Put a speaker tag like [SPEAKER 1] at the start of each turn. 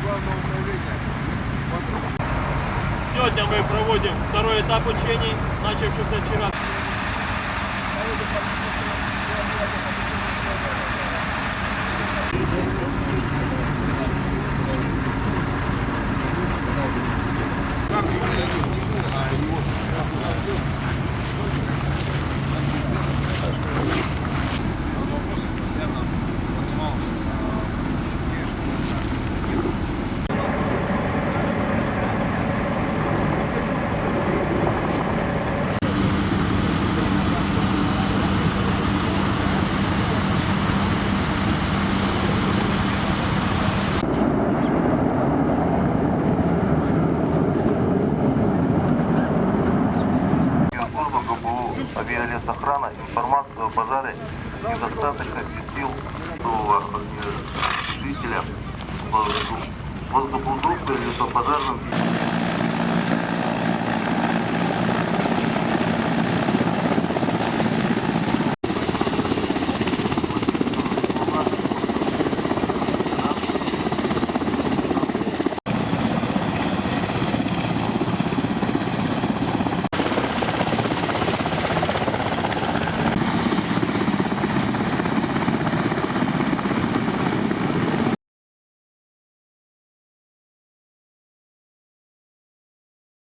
[SPEAKER 1] Главного управления.
[SPEAKER 2] Сегодня мы проводим второй этап учений, начавшийся вчера.
[SPEAKER 3] Авиалесохрана информацию о пожаре недостаточности сил жителя воздухоустройства или по пожарным.